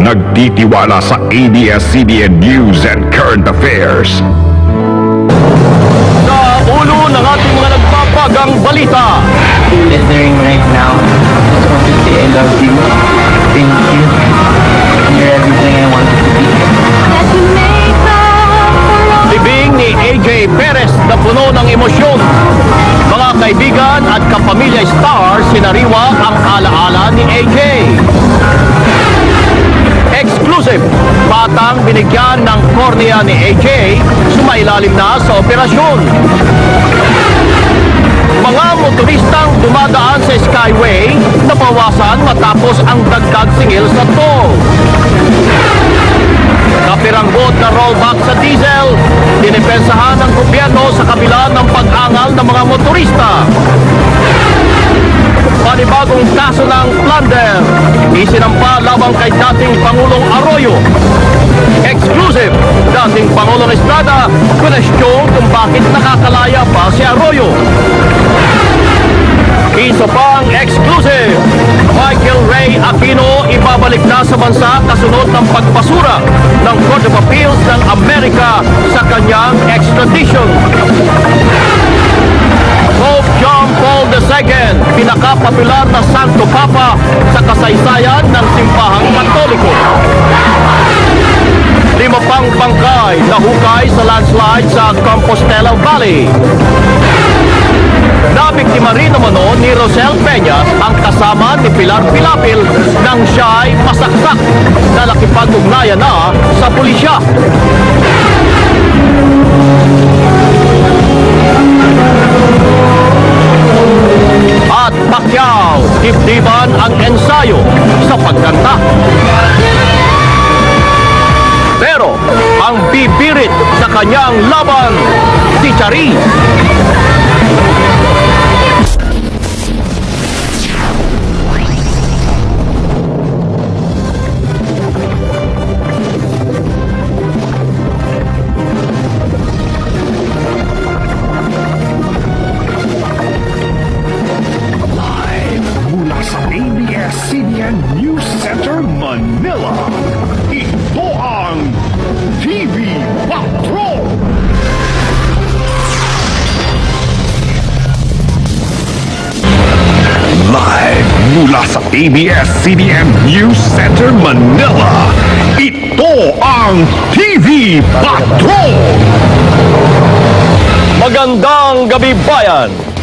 nagtitiwala sa ABS-CBN News and Current Affairs. Sa ulo ng ating mga nagpapagang balita. Lettering right now. Just want to say I love you. Thank you. You're everything I wanted to be. Libing ni AJ Perez na puno ng emosyon. Mga kaibigan at kapamilya stars sinariwa ang alaala ni AJ. Exclusive, batang binigyan ng kornea ni AJ, sumailalim na sa operasyon. Mga motoristang dumadaan sa Skyway, nabawasan matapos ang dagdag singil sa toll. Kapiranggot na rollback sa diesel, dinipensahan ng gobyerno sa kabila ng pag-angal ng mga motorista. Panibagong kaso ng plunder, isinampa labang kay dating Pangulong Arroyo. Exclusive, dating Pangulong Estrada, kwestiyon kung bakit nakakalaya pa si Arroyo. Isa pang exclusive, Michael Ray Aquino ibabalik na sa bansa kasunod ng pagpasura ng Court of Appeals ng Amerika sa kanyang extradition. Pope John Paul II, pinakapopular na Santo Papa sa kasaysayan ng simbahang Katoliko. 5 pang bangkay nahukay sa landslide sa Compostela Valley. Nabiktima rin naman ni Rosel Peñas ang kasama ni Pilar Pilapil nang siya'y masaksak na nakipag-ugnayan na sa pulisya. At Pacquiao, dibdiban ang ensayo sa pagkanta. Pero ang bibirit sa kanyang laban, si Charis. ABS-CBN News Center, Manila. Ito ang TV Patrol! Live mula sa ABS-CBN News Center, Manila. Ito ang TV Patrol! Magandang gabi bayan!